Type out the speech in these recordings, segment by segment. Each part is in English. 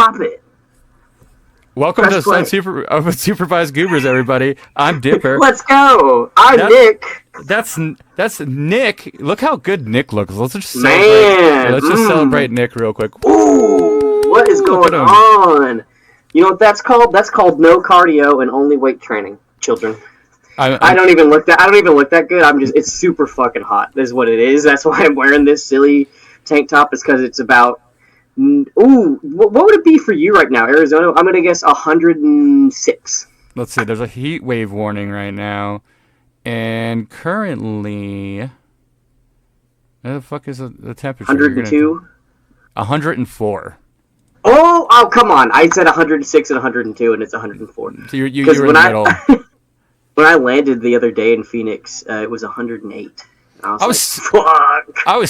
stop it. Welcome to Unsupervised Goobers, everybody. I'm Dipper. Let's go. I'm Nick. That's Nick. Look how good Nick looks. Let's just celebrate Nick real quick. Ooh, what is going on? You know what that's called? That's called no cardio and only weight training, children. I don't even look that good. It's super fucking hot. Is what it is. That's why I'm wearing this silly tank top. Is because it's about. Ooh, what would it be for you right now, Arizona? I'm gonna guess 106. Let's see. There's a heat wave warning right now, and currently, where the fuck is the temperature? 102. 104. Oh, come on! I said 106 and 102, and it's 104. So you're in the middle. When I landed the other day in Phoenix, it was 108. I was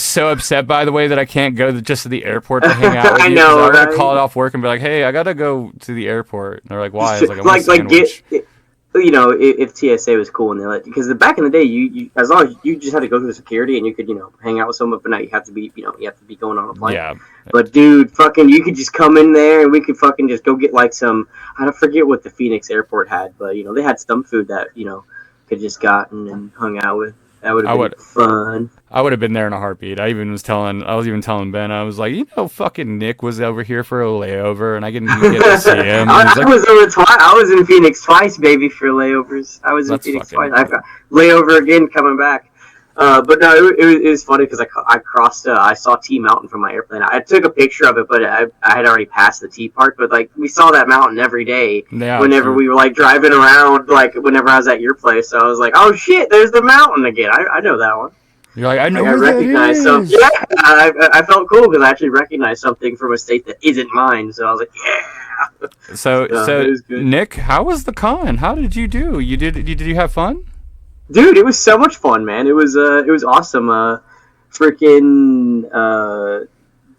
so upset, by the way, that I can't go just to the airport to hang out with you. I know, I gotta call it off work and be like, "Hey, I gotta go to the airport." And they're like, "Why?" I was like, "I want a sandwich." If TSA was cool and they let, because back in the day, you as long as you just had to go through the security and you could hang out with someone, but now you have to be going on a plane. Yeah. But dude, fucking, you could just come in there and we could fucking just go get like some. I don't forget what the Phoenix airport had, but they had some food that could just gotten and hung out with. That would have been fun. I would have been there in a heartbeat. I was even telling Ben, I was like, fucking Nick was over here for a layover, and I didn't even get to see him. I was in Phoenix twice, baby, for layovers. I was in Phoenix twice. I got layover again coming back. But no, it was funny because I crossed. I saw T Mountain from my airplane. I took a picture of it, but I had already passed the T part. But like we saw that mountain every day whenever we were like driving around. Like whenever I was at your place, so I was like, "Oh shit, there's the mountain again." I know that one. You're like, I know. I recognized something. Yeah, I felt cool because I actually recognized something from a state that isn't mine. So I was like, yeah. So Nick, how was the con? How did you do? Did you have fun? Dude, it was so much fun, man. It was awesome.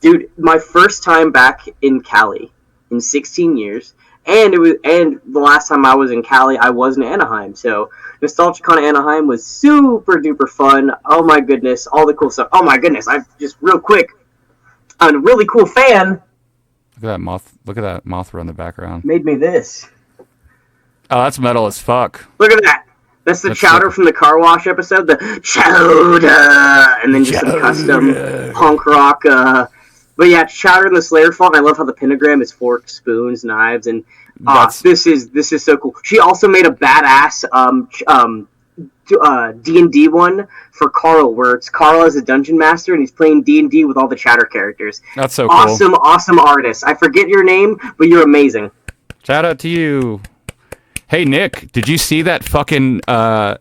Dude, my first time back in Cali in 16 years, and the last time I was in Cali, I was in Anaheim. So NostalgiaCon Anaheim was super duper fun. Oh my goodness, all the cool stuff. Oh my goodness, I'm a really cool fan. Look at that moth. Look at that Mothra in the background. Made me this. Oh, that's metal as fuck. Look at that. That's the Chowder from the car wash episode. The Chowder, and then just some custom punk rock. But yeah, Chowder in the Slayer font. I love how the pentagram is forks, spoons, knives, and this is so cool. She also made a badass D&D one for Carl, where Carl is a dungeon master and he's playing D&D with all the Chowder characters. That's so awesome, cool. Awesome artist. I forget your name, but you're amazing. Shout out to you. Hey, Nick, did you see that fucking... I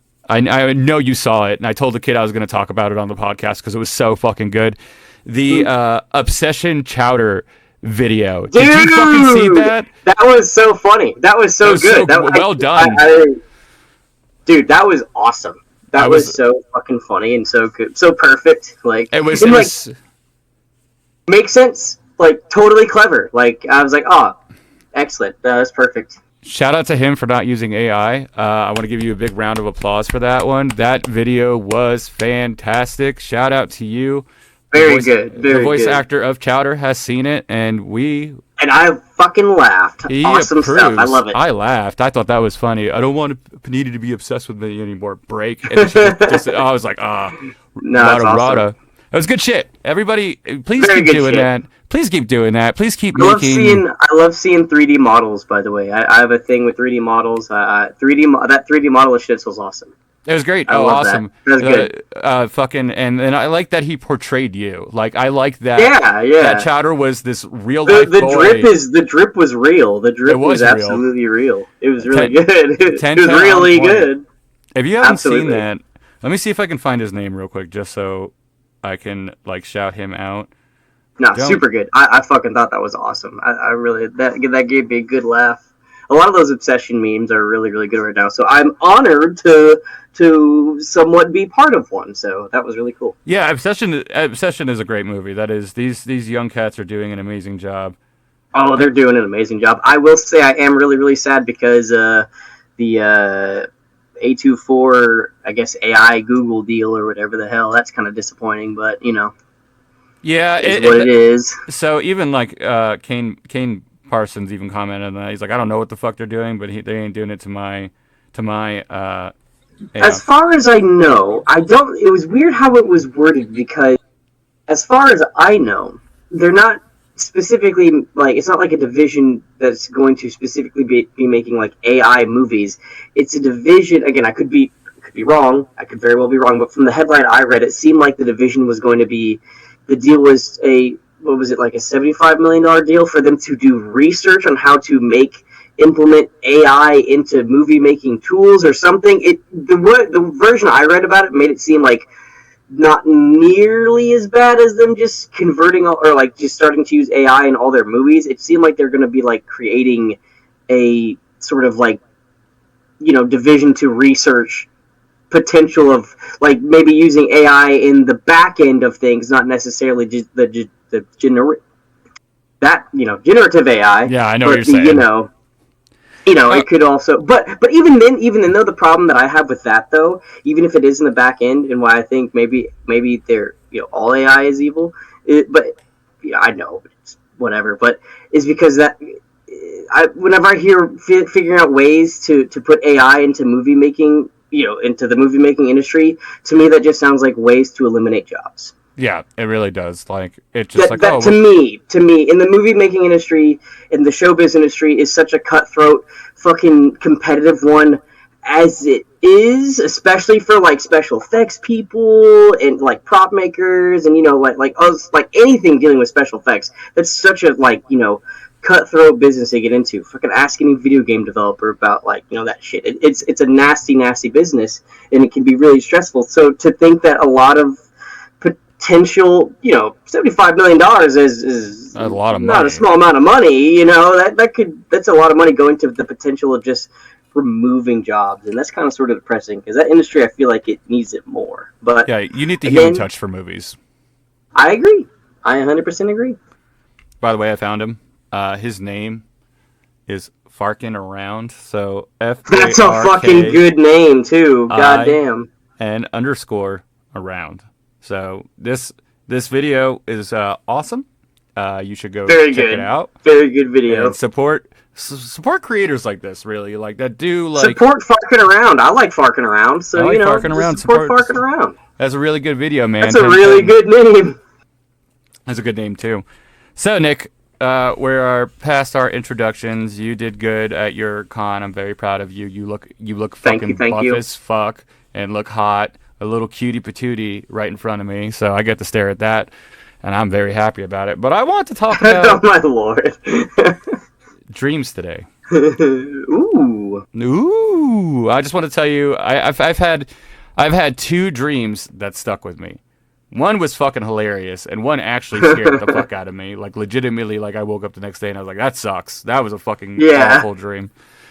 know you saw it, and I told the kid I was going to talk about it on the podcast because it was so fucking good. The Obsession Chowder video. Dude, did you fucking see that? That was so funny. That was so good. Well done. Dude, that was awesome. That was so fucking funny and so good. So perfect. Like, it was makes sense. Like, totally clever. Like, I was like, excellent. That was perfect. Shout out to him for not using AI. I want to give you a big round of applause for that one. That video was fantastic. Shout out to you. Very good. The voice actor of Chowder has seen it, and I fucking laughed. Awesome stuff. I love it. I laughed. I thought that was funny. I don't want Panini to be obsessed with me anymore. Break. And I was like, no, that's awesome. It was good shit. Everybody, please keep doing that. Please keep doing that. Please keep making... I love seeing 3D models, by the way. I have a thing with 3D models. That 3D model of Shits was awesome. It was great. Awesome. That was good. Fucking, and I like that he portrayed you. Like, I like that. Yeah. That Chowder was this real life boy. The drip was real. The drip was absolutely real. It was really good. It was really good. If you haven't seen that, let me see if I can find his name real quick, just so I can shout him out. No, super good. I fucking thought that was awesome. I really that gave me a good laugh. A lot of those Obsession memes are really, really good right now. So I'm honored to somewhat be part of one. So that was really cool. Yeah, Obsession is a great movie. That is, these young cats are doing an amazing job. Oh, they're doing an amazing job. I will say I am really, really sad because the A24, I guess, AI Google deal or whatever the hell, that's kind of disappointing, but, Yeah, it is what it is. So even Kane Parsons even commented on that. He's like, I don't know what the fuck they're doing, but they ain't doing it to my. As far as I know, I don't. It was weird how it was worded because, as far as I know, they're not specifically like it's not like a division that's going to specifically be making like AI movies. It's a division. Again, I could be wrong. I could very well be wrong. But from the headline I read, it seemed like the division was going to be. The deal was what was it, like a $75 million deal for them to do research on how to implement AI into movie making tools or something. The version I read about it made it seem like not nearly as bad as them just converting or like just starting to use AI in all their movies. It seemed like they're going to be like creating a sort of like, division to research potential of like maybe using AI in the back end of things, not necessarily just the generative AI. Yeah, I know what you're saying. It could also, but even then though, the problem that I have with that though, even if it is in the back end, and why I think maybe they're all AI is evil, I know, but it's whatever. But is because that whenever I hear figuring out ways to put AI into movie making, into the movie making industry, to me that just sounds like ways to eliminate jobs. Yeah, it really does. Like it just to me, in the movie making industry, in the showbiz industry, is such a cutthroat, fucking competitive one as it is, especially for like special effects people and like prop makers and like us, like anything dealing with special effects. That's such a cutthroat business to get into. Fucking ask any video game developer about that shit. It's a nasty business, and it can be really stressful. So to think that a lot of potential, $75 million is a lot of money. Not a small amount of money. That's a lot of money going to the potential of just removing jobs, and that's kind of sort of depressing because that industry, I feel like it needs it more. But yeah, you need the human touch for movies. I agree. I 100% agree. By the way, I found him. His name is Farkin Around. So That's a fucking good name too. Goddamn. And _around. So this video is awesome. You should go check it out. Very good video. And support creators like this, really, like that do like support Farkin Around. I like Farkin Around, so Farkin Around. Support Farkin Around. That's a really good video, man. That's a really good name. That's a good name too. So Nick, we're past our introductions. You did good at your con. I'm very proud of you. You look fucking buff as fuck and look hot. A little cutie patootie right in front of me, so I get to stare at that, and I'm very happy about it. But I want to talk about oh my lord, dreams today. Ooh. I just want to tell you, I've had two dreams that stuck with me. One was fucking hilarious, and one actually scared the fuck out of me. Like legitimately, like I woke up the next day and I was like, "That sucks. That was a fucking awful dream."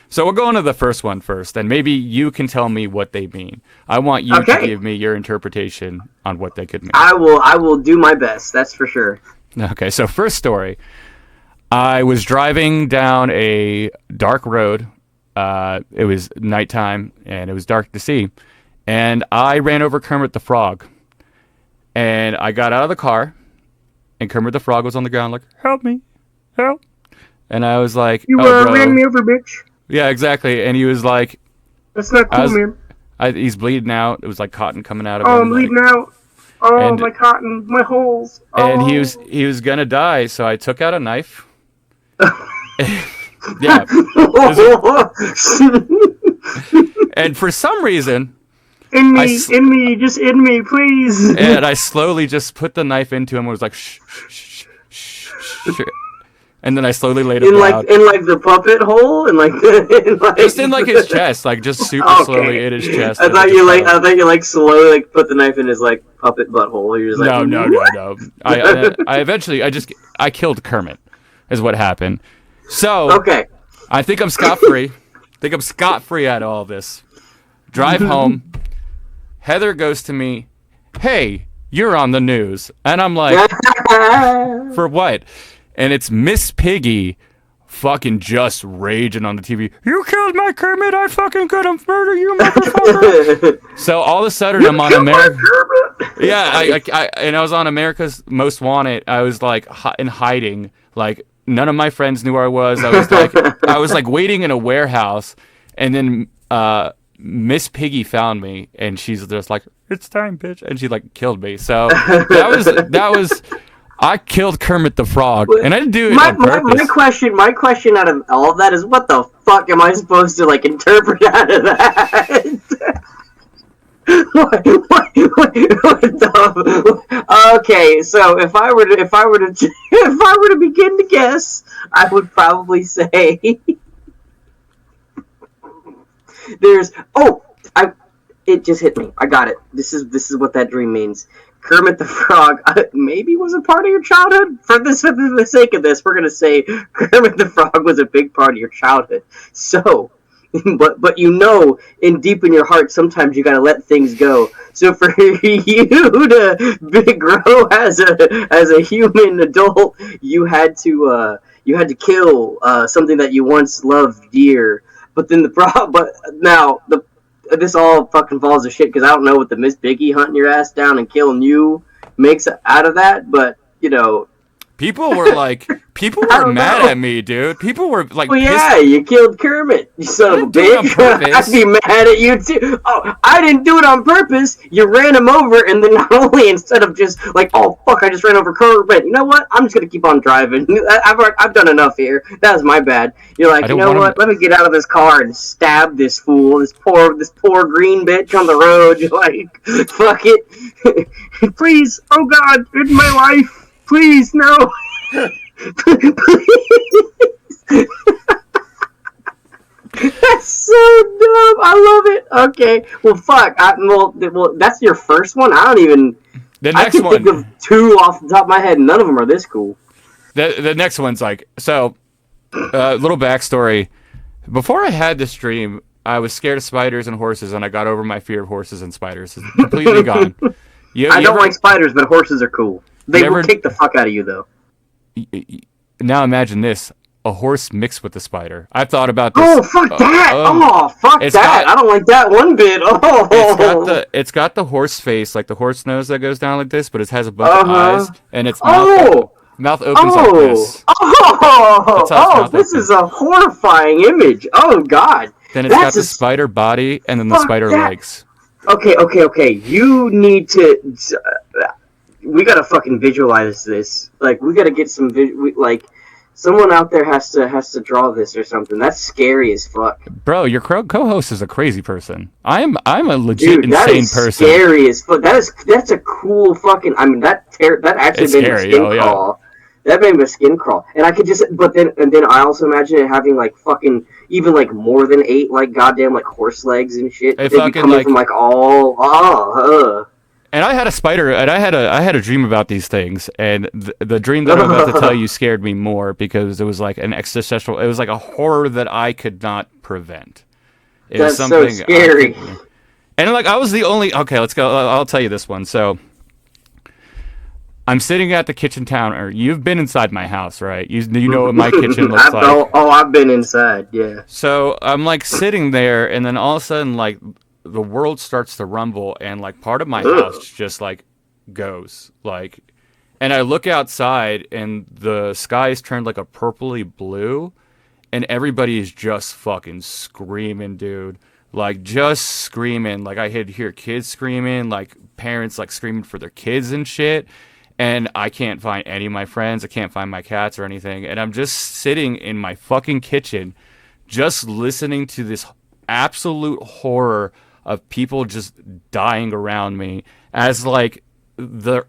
So we'll go into the first one first, and maybe you can tell me what they mean. I want you to give me your interpretation on what they could mean. I will do my best, that's for sure. Okay, so first story. I was driving down a dark road. It was nighttime, and it was dark to see. And I ran over Kermit the Frog. And I got out of the car, and Kermit the Frog was on the ground like, "Help me, help." And I was like, "You ran me over, bitch." Yeah, exactly. And he was like, "That's not cool, man." He's bleeding out. It was like cotton coming out of him. I'm bleeding out. Oh, my cotton, my holes. Oh. And he was gonna die, so I took out a knife. Yeah. And for some reason, in me, please. And I slowly just put the knife into him. And was like, shh, shh, shh, shh. And then I slowly laid it down. In the puppet hole, just in like his chest, like just super slowly in his chest. I thought you slowly like put the knife in his like puppet butthole. You're just like, no. I eventually I killed Kermit, is what happened. So I think I'm scot free. Out of all this. Drive home. Heather goes to me, "Hey, you're on the news," and I'm like, "For what?" And it's Miss Piggy fucking just raging on the TV. "You killed my Kermit. I fucking gonna murder you, motherfucker." So all of a sudden I'm on America. Yeah, I was on America's Most Wanted. I was like in hiding, like None of my friends knew where I was. I was like waiting in a warehouse, and then Miss Piggy found me, and she's just like, "It's time, bitch," and she like killed me. So that was. I killed Kermit the Frog, and I didn't do it on purpose. My question out of all of that is, what the fuck am I supposed to like interpret out of that? Okay, so if I were to begin to guess, I would probably say it just hit me. I got it. This is what that dream means. Kermit the Frog maybe was a part of your childhood. For the sake of this, we're gonna say Kermit the Frog was a big part of your childhood. So, but in deep in your heart, sometimes you gotta let things go. So for you to grow as a human adult, you had to kill something that you once loved dear. But then this all fucking falls to shit because I don't know what the Miss Piggy hunting your ass down and killing you makes out of that, but people were mad at me, dude. People were like, well, yeah, you killed Kermit, you son of a bitch. I'd be mad at you too. Oh, I didn't do it on purpose. You ran him over, and then not only instead of just like, oh fuck, I just ran over Kermit. You know what? I'm just gonna keep on driving. I've done enough here. That was my bad. You're like, you know what? Let me get out of this car and stab this fool, this poor green bitch on the road. You're like, fuck it, please, oh God, in my life. Please, no. Please. That's so dumb. I love it. Okay. Well, fuck. Well, that's your first one. I can think of two off the top of my head. None of them are this cool. The next one's like, so, little backstory. Before I had this dream, I was scared of spiders and horses, and I got over my fear of horses and spiders. It's completely gone. I don't like spiders, but horses are cool. They will kick the fuck out of you, though. Now imagine this. A horse mixed with a spider. I've thought about this. Oh, fuck that! Fuck that! I don't like that one bit. Oh. It's got the horse face, like the horse nose that goes down like this, but it has a bunch of eyes, and its mouth opens like this. This is a horrifying image. Oh, God. Then it's got the spider body, and then the spider legs. Okay. You need to... we gotta fucking visualize this. Like, we gotta get some... someone out there has to draw this or something. That's scary as fuck. Bro, your co-host is a crazy person. I'm a legit insane person. Scary as fuck. That's a cool fucking... I mean, that actually made my skin crawl. That made my skin crawl. And I could just... But then I also imagine it having, like, fucking... Even, like, more than 8, like, goddamn, like, horse legs and shit. They'd be coming from, like, all... And I had a spider, and I had a dream about these things, and the dream that I'm about to tell you scared me more because it was like an existential. It was like a horror that I could not prevent. That's so scary. And like I was the only. Okay, let's go. I'll tell you this one. So I'm sitting at the kitchen counter. You've been inside my house, right? You know what my kitchen looks like. Oh, I've been inside. Yeah. So I'm like sitting there, and then all of a sudden, like. The world starts to rumble and like part of my house just like goes like, and I look outside and the sky is turned like a purpley blue and everybody is just fucking screaming, dude. Like just screaming. Like I hear kids screaming, like parents like screaming for their kids and shit. And I can't find any of my friends. I can't find my cats or anything. And I'm just sitting in my fucking kitchen just listening to this absolute horror of people just dying around me as like the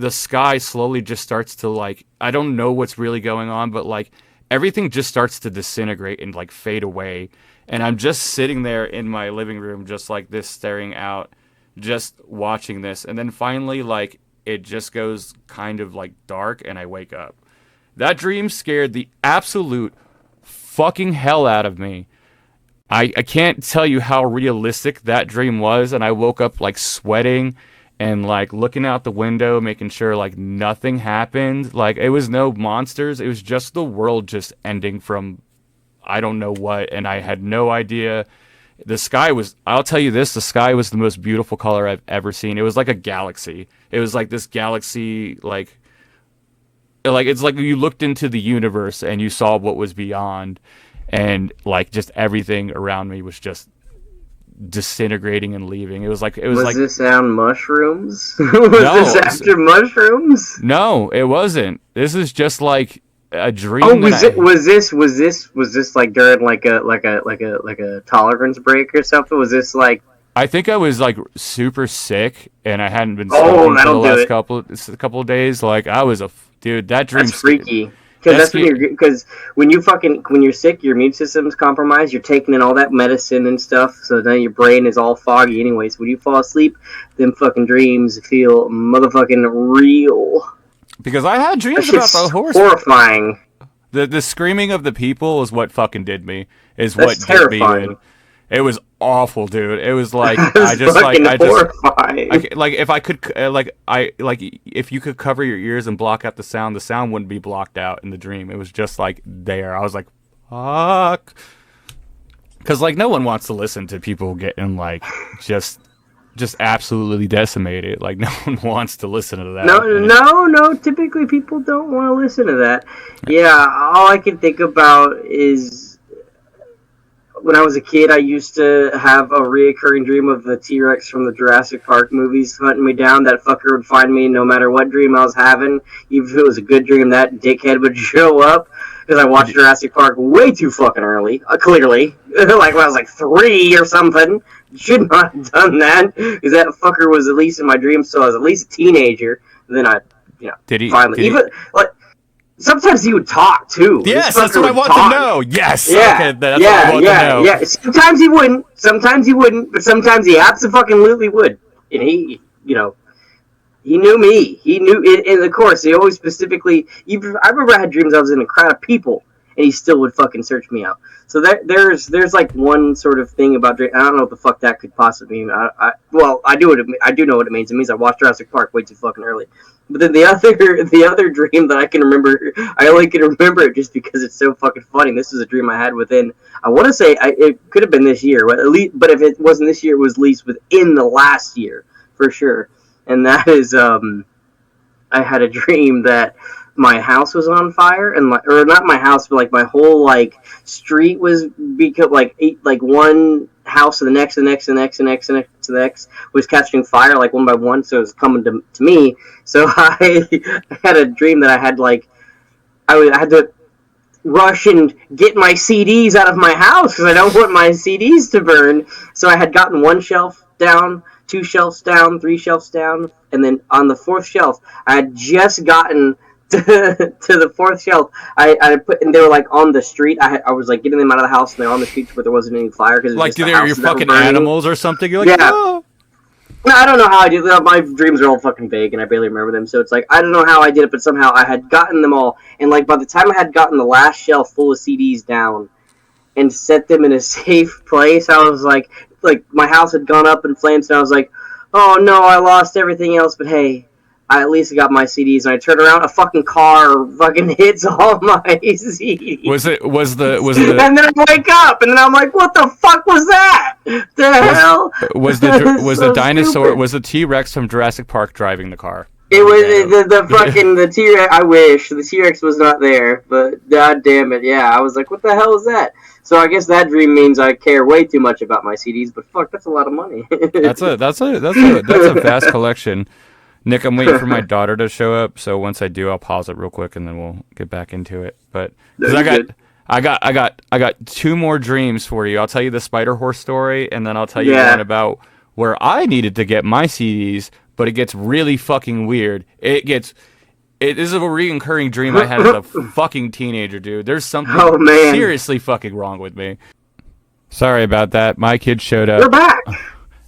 sky slowly just starts to like, I don't know what's really going on, but like everything just starts to disintegrate and like fade away. And I'm just sitting there in my living room, just like this, staring out, just watching this. And then finally, like it just goes kind of like dark and I wake up. That dream scared the absolute fucking hell out of me. I can't tell you how realistic that dream was, and I woke up like sweating and like looking out the window, making sure like nothing happened. Like it was no monsters, it was just the world just ending from I don't know what, and I had no idea. The sky was, I'll tell you this, the sky was the most beautiful color I've ever seen. It was like a galaxy. It was like this galaxy, like like it's like you looked into the universe and you saw what was beyond, and like just everything around me was just disintegrating and leaving. It was like Was this on mushrooms? Was this after mushrooms? No, it wasn't. This is just like a dream. Oh, was this like during like a tolerance break or something? Was this like? I think I was like super sick and I hadn't been sleeping for the last couple of days. Like I was dude. That dream. That's freaky. Because when you're sick, your immune system's compromised. You're taking in all that medicine and stuff, so then your brain is all foggy. Anyways, when you fall asleep, them fucking dreams feel motherfucking real. Because I had dreams about the horse. Horrifying. The screaming of the people is what fucking did me. That's terrifying. Did me in. It was awful, dude. It was like if you could cover your ears and block out the sound wouldn't be blocked out in the dream. It was just like there. I was like, fuck. Because like no one wants to listen to people getting like just absolutely decimated. Like no one wants to listen to that. No. Typically people don't want to listen to that. Yeah, all I can think about is when I was a kid, I used to have a reoccurring dream of the T-Rex from the Jurassic Park movies hunting me down. That fucker would find me no matter what dream I was having. Even if it was a good dream, that dickhead would show up. Because I watched Jurassic Park way too fucking early, clearly. Like when I was like 3 or something. Should not have done that. Because that fucker was at least in my dreams, so I was at least a teenager. And then sometimes he would talk too. Yes, that's what I want to know. Yes. Yeah. Okay, that's what I want to know. Yeah. Sometimes he wouldn't, but sometimes he absolutely would. And he knew me. He knew it, and of course, he always specifically. I remember I had dreams I was in a crowd of people, and he still would fucking search me out. So there's like one sort of thing about dreams. I don't know what the fuck that could possibly mean. I do know what it means. It means I watched Jurassic Park way too fucking early. But then the other dream that I can remember, I only can remember it just because it's so fucking funny. This is a dream I had within, I want to say it could have been this year, but if it wasn't this year, it was at least within the last year for sure. And that is, I had a dream that my house was on fire, and or not my house, but like my whole like street was like one house to the next, was catching fire like one by one, so it was coming to me. So I had a dream that I had like I had to rush and get my CDs out of my house because I don't want my CDs to burn. So I had gotten one shelf down, 2 shelves down, 3 shelves down, and then on the 4th shelf, I had just gotten to the 4th shelf. I put, and they were like on the street. I was like getting them out of the house, and they're on the street where there wasn't any fire because like they're your fucking animals or something. You're like, yeah. Oh. No, I don't know how I did that. My dreams are all fucking vague, and I barely remember them. So it's like I don't know how I did it, but somehow I had gotten them all. And like by the time I had gotten the last shelf full of CDs down and set them in a safe place, I was like my house had gone up in flames, and I was like, oh no, I lost everything else, but hey, I at least got my CDs. And I turn around, a fucking car fucking hits all my CDs. Was it? And then I wake up, and then I'm like, what the fuck was that? The hell? Was the dinosaur? Stupid. Was the T-Rex from Jurassic Park driving the car? It was the fucking the T-Rex. I wish the T-Rex was not there, but god damn it, yeah. I was like, what the hell is that? So I guess that dream means I care way too much about my CDs. But fuck, that's a lot of money. that's a vast collection. Nick, I'm waiting for my daughter to show up. So once I do, I'll pause it real quick and then we'll get back into it. But I got 2 more dreams for you. I'll tell you the Spider Horse story, and then I'll tell you one about where I needed to get my CDs. But it gets really fucking weird. It is a recurring dream I had as a fucking teenager, dude. There's something seriously fucking wrong with me. Sorry about that. My kid showed up. We're back.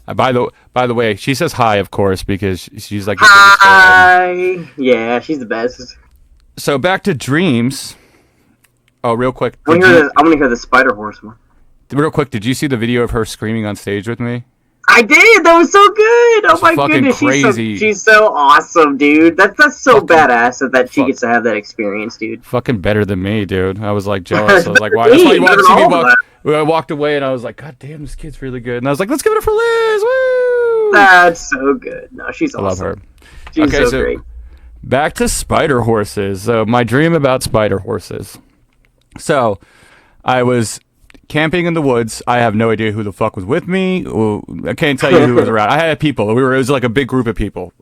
By the way, she says hi, of course, because she's like hi. Yeah, she's the best. So back to dreams. Oh, real quick. I'm gonna hear the Spider Horse one. Real quick, did you see the video of her screaming on stage with me? I did. That was so good. Oh my goodness, crazy. She's so awesome, dude. That's so badass that she gets to have that experience, dude. Fucking better than me, dude. I was like jealous. I was like, why? That's why you want to see me walk. I walked away and I was like, God damn, this kid's really good. And I was like, let's give it up for Liz. Woo! That's so good. No, she's awesome. I love her. She's so great. back to spider horses. So my dream about spider horses. So I was camping in the woods. I have no idea who the fuck was with me. I can't tell you who was around. I had people. It was like a big group of people.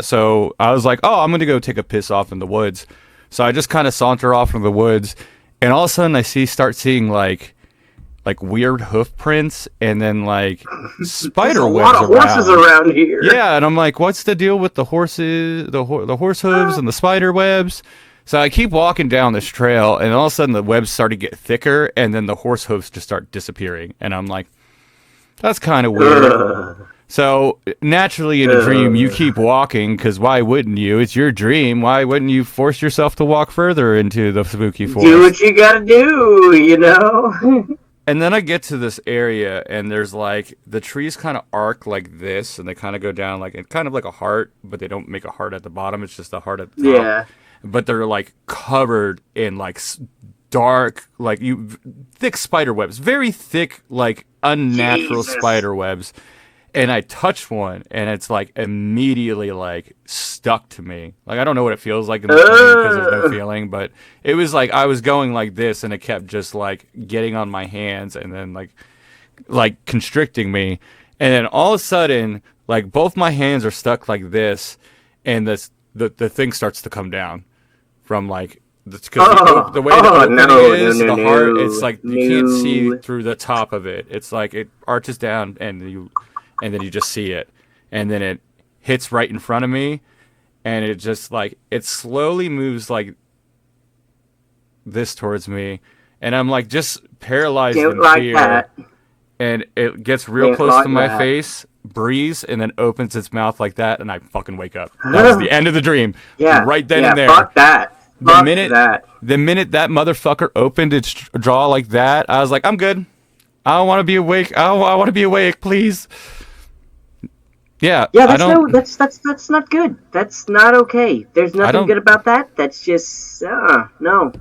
So I was like, oh, I'm going to go take a piss off in the woods. So I just kind of saunter off into the woods, and all of a sudden I start seeing like weird hoof prints, and then like spider webs. A lot of horses around here. Yeah, and I'm like, what's the deal with the horses, the horse hooves and the spider webs? So I keep walking down this trail, and all of a sudden the webs start to get thicker, and then the horse hooves just start disappearing, and I'm like, that's kind of weird. So naturally in a dream, you keep walking, because why wouldn't you? It's your dream. Why wouldn't you force yourself to walk further into the spooky forest? Do what you gotta do, you know? And then I get to this area, and there's like, the trees kind of arc like this, and they kind of go down like, it's kind of like a heart, but they don't make a heart at the bottom. It's just a heart at the top. Yeah. But they're like covered in like dark, like thick spider webs, very thick, like unnatural spider webs. And I touched one, and it's like immediately like stuck to me. Like I don't know what it feels like in the because there's no feeling, but it was like I was going like this, and it kept just like getting on my hands, and then like constricting me. And then all of a sudden, like both my hands are stuck like this, and the thing starts to come down from like the way the opening is, the heart. It's like you can't see through the top of it. It's like it arches down, and then you just see it, and then it hits right in front of me, and it just like it slowly moves like this towards me, and I'm like just paralyzed in fear, and it gets real close to my face, breathes, and then opens its mouth like that, and I fucking wake up. That was the end of the dream. Yeah, right then and there. Fuck that. The minute that motherfucker opened its jaw like that, I was like, I'm good. I don't want to be awake. I want to be awake, please. Yeah, that's not good. That's not okay. There's nothing good about that. That's just no.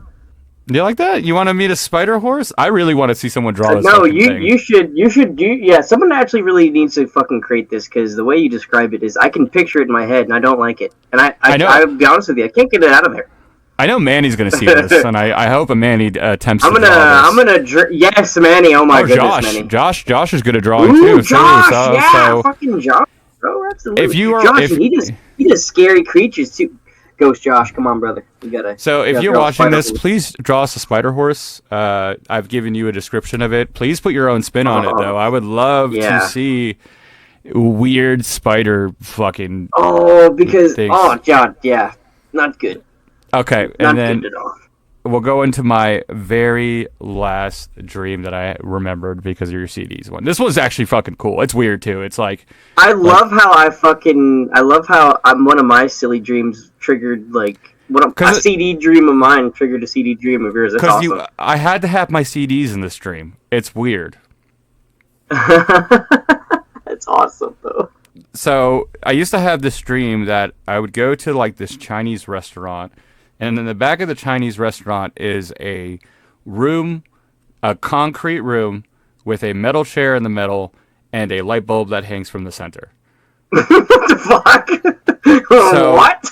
You like that? You want to meet a spider horse? I really want to see someone draw this. No, you should do. Yeah, someone actually really needs to fucking create this, because the way you describe it is, I can picture it in my head, and I don't like it. And I know. I'll be honest with you, I can't get it out of there. I know Manny's gonna see this, and I hope Manny attempts to draw this. Yes, Manny. Oh my goodness, Manny. Josh is good at drawing too. Josh, fucking Josh. Bro, absolutely. If you are, Josh, he does scary creatures too. Ghost Josh, come on, brother. So if you're watching this, please draw us a spider horse. I've given you a description of it. Please put your own spin on it, though. I would love to see weird spider fucking. Because God, yeah, not good. Okay, and then we'll go into my very last dream that I remembered because of your CDs one. This was actually fucking cool. It's weird too. It's like I love how one of my silly dreams triggered like a CD dream of mine triggered a CD dream of yours. That's awesome. I had to have my CDs in this dream. It's weird. It's awesome though. So I used to have this dream that I would go to like this Chinese restaurant. And in the back of the Chinese restaurant is a room, a concrete room with a metal chair in the middle and a light bulb that hangs from the center. What the fuck? So what?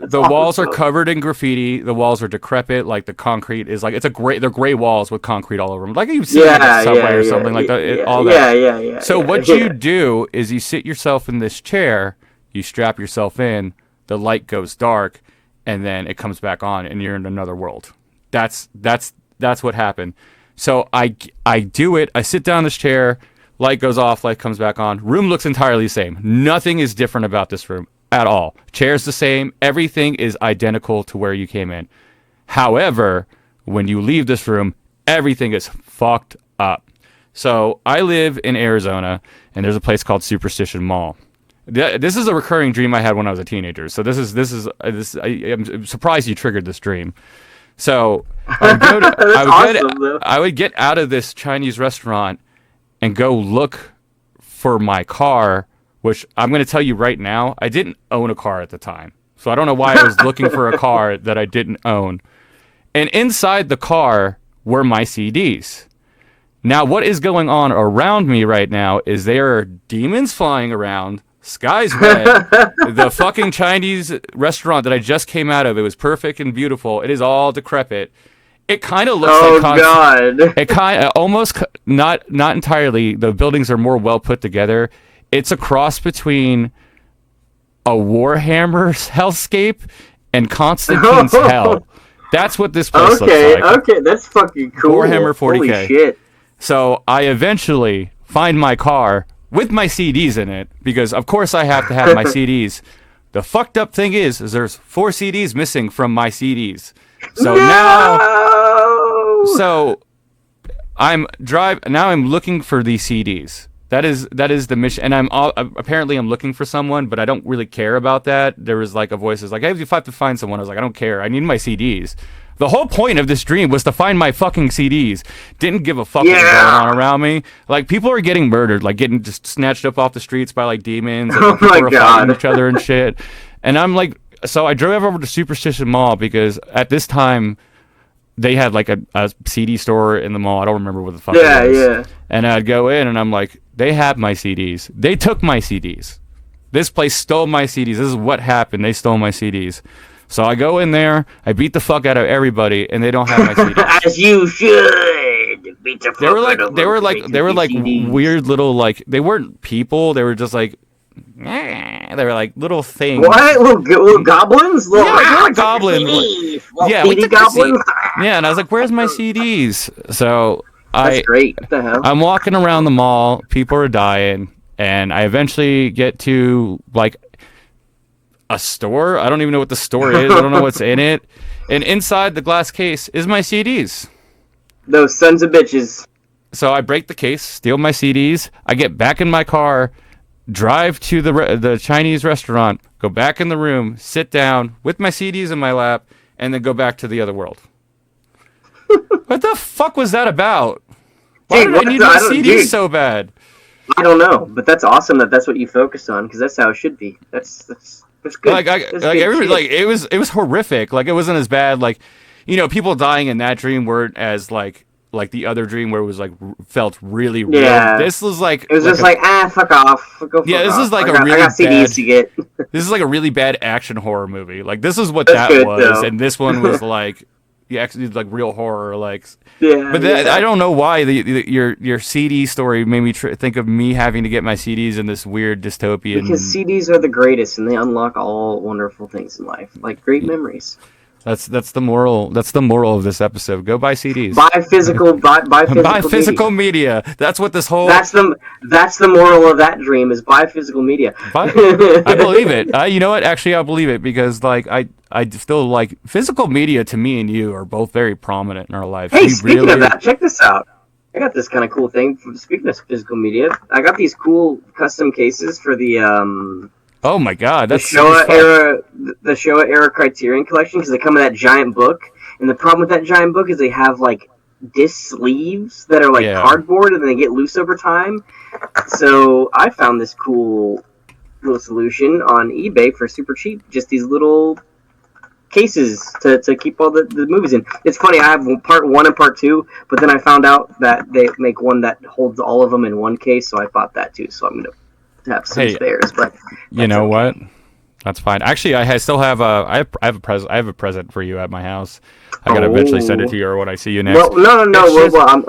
The walls are covered in graffiti. The walls are decrepit. Like the concrete is like they're gray walls with concrete all over them. Like you've seen in a subway or something like that. All that. Yeah. So what you do is you sit yourself in this chair, you strap yourself in. The light goes dark, and then it comes back on, and you're in another world. That's what happened. So I do it. I sit down in this chair. Light goes off. Light comes back on. Room looks entirely the same. Nothing is different about this room at all. Chair's the same. Everything is identical to where you came in. However, when you leave this room, everything is fucked up. So I live in Arizona, and there's a place called Superstition Mall. This is a recurring dream I had when I was a teenager. So I'm surprised you triggered this dream. So I would get out of this Chinese restaurant and go look for my car, which I'm going to tell you right now, I didn't own a car at the time. So I don't know why I was looking for a car that I didn't own. And inside the car were my CDs. Now, what is going on around me right now is there are demons flying around. Sky's red. The fucking Chinese restaurant that I just came out of, it was perfect and beautiful. It is all decrepit. It kind of looks like... God. It kind of almost... Not entirely. The buildings are more well put together. It's a cross between a Warhammer hellscape and Constantine's Hell. That's what this place looks like. Okay, that's fucking cool. Warhammer 40K. Holy shit. So I eventually find my car with my CDs in it, because of course I have to have my CDs. The fucked up thing is there's 4 CDs missing from my CDs. So now I'm looking for these CDs. That is the mission, and I'm looking for someone, but I don't really care about that. There was like a voice that's like, hey, you have to find someone. I was like, I don't care. I need my CDs. The whole point of this dream was to find my fucking CDs. Didn't give a fuck what was going on around me. Like, people are getting murdered, like getting just snatched up off the streets by like demons. And people are fighting each other and shit. And I'm like, so I drove over to Superstition Mall because at this time they had like a CD store in the mall. I don't remember what the fuck it was. Yeah. And I'd go in and I'm like, they have my CDs. They took my CDs. This place stole my CDs. This is what happened. They stole my CDs. So I go in there, I beat the fuck out of everybody, and they don't have my CDs. As you should. Beat the fuck they were like weird little, like, they weren't people. They were just like, they were like little things. What? Little goblins? Little goblins. CD goblins? Yeah, and I was like, where's my CDs? So that's great. What the hell? I'm walking around the mall. People are dying, and I eventually get to like a store. I don't even know what the store is. I don't know what's in it. And inside the glass case is my CDs. Those sons of bitches. So I break the case, steal my CDs. I get back in my car, drive to the Chinese restaurant, go back in the room, sit down with my CDs in my lap, and then go back to the other world. What the fuck was that about? Why did I need my CDs so bad? I don't know, but that's awesome that's what you focused on, because that's how it should be. That's good. Everybody, like, it was horrific. Like, it wasn't as bad. Like, you know, people dying in that dream weren't as like the other dream where it was like felt really real. Yeah. This was like, it was just like fuck off. This is like I got CDs to get. This is like a really bad action horror movie. Like, this is what that was, though. And this one was like, actually like real horror. Like, yeah. But I don't know why your CD story made me think of me having to get my CDs in this weird dystopian. Because CDs are the greatest, and they unlock all wonderful things in life, like great memories. That's the moral. That's the moral of this episode. Go buy CDs. Buy physical. Buy physical media. That's what this whole. That's the moral of that dream, is buy physical media. I believe it. You know what? Actually, I believe it, because like I still like physical media. To me and you are both very prominent in our lives. Hey, speaking of that, check this out. I got this kind of cool thing. Speaking of physical media, I got these cool custom cases for the Oh my god, that's the Showa era Criterion collection, because they come in that giant book. And the problem with that giant book is they have like disc sleeves that are like cardboard, and they get loose over time. So I found this cool little solution on eBay for super cheap. Just these little cases to keep all the movies in. It's funny, I have part 1 and part 2, but then I found out that they make one that holds all of them in one case, so I bought that too. So I'm gonna have some spares, but you know what? That's fine. Actually, I still have I have a present for you at my house. I gotta eventually send it to you, or when I see you next. Well, no. Well, I'm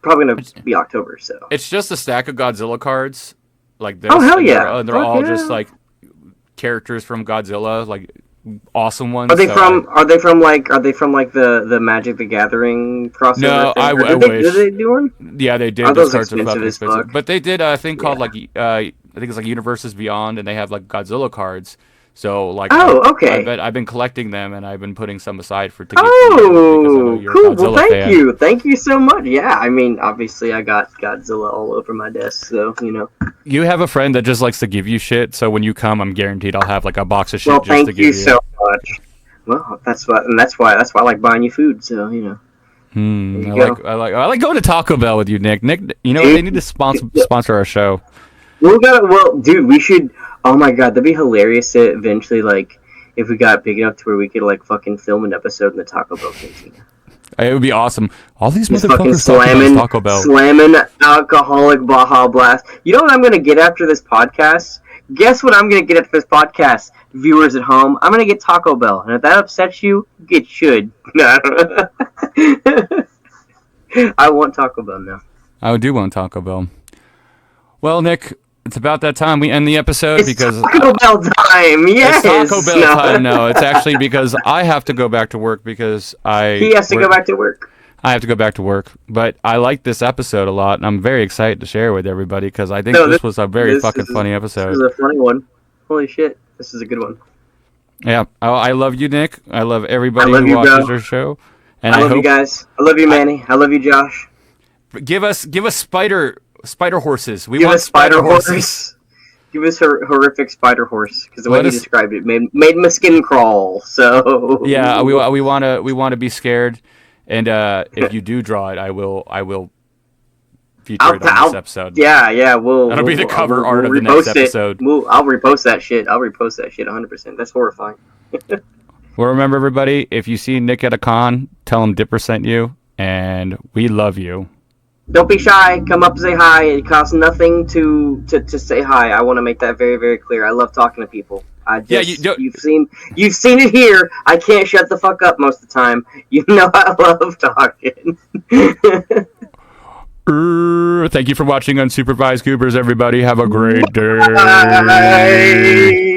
probably gonna be October, so it's just a stack of Godzilla cards, like this. Oh hell yeah! They're all just like characters from Godzilla, like awesome ones. Are they from like the Magic the Gathering crossover? No, thing? I wish. Did they do one? Yeah, they did. Those cards expensive as fuck. But they did a thing called like I think it's like Universes Beyond, and they have like Godzilla cards. So like, okay. I've been collecting them, and I've been putting some aside for. Cool. Well, thank you so much. Yeah, I mean, obviously, I got Godzilla all over my desk, so you know. You have a friend that just likes to give you shit, so when you come, I'm guaranteed I'll have like a box of shit to give you. Thank you so much. Well, that's why I like buying you food. So you know. I like going to Taco Bell with you, Nick. Nick, you know what? They need to sponsor our show. Well, dude, we should. Oh my god, that'd be hilarious to eventually, like, if we got big enough to where we could, like, fucking film an episode in the Taco Bell cantina. It would be awesome. All these motherfuckers talking about Taco Bell. Slamming alcoholic Baja Blast. You know what I'm going to get after this podcast? Guess what I'm going to get at this podcast, viewers at home? I'm going to get Taco Bell. And if that upsets you, it should. I want Taco Bell now. I do want Taco Bell. Well, Nick, it's about that time we end the episode because Taco Bell time. Yes. It's Taco Bell time. No, it's actually because I have to go back to work because he has to go back to work. I have to go back to work, but I like this episode a lot, and I'm very excited to share it with everybody because I think this was a very fucking funny episode. This is a funny one. Holy shit, this is a good one. Yeah, I love you, Nick. I love everybody who watches our show. And I love you guys. I love you, Manny. I love you, Josh. Give us spider horses. We want spider horses. Give us a horrific spider horse because the way you described it made my skin crawl. So yeah, we want to be scared. And if you do draw it, I will feature it on this episode. Yeah, that'll be the cover art of the next episode. I'll repost that shit. 100%. That's horrifying. Well, remember, everybody, if you see Nick at a con, tell him Dipper sent you, and we love you. Don't be shy. Come up and say hi. It costs nothing to say hi. I want to make that very, very clear. I love talking to people. You've seen it here. I can't shut the fuck up most of the time. You know I love talking. Thank you for watching Unsupervised Goobers, everybody. Have a great day. Bye.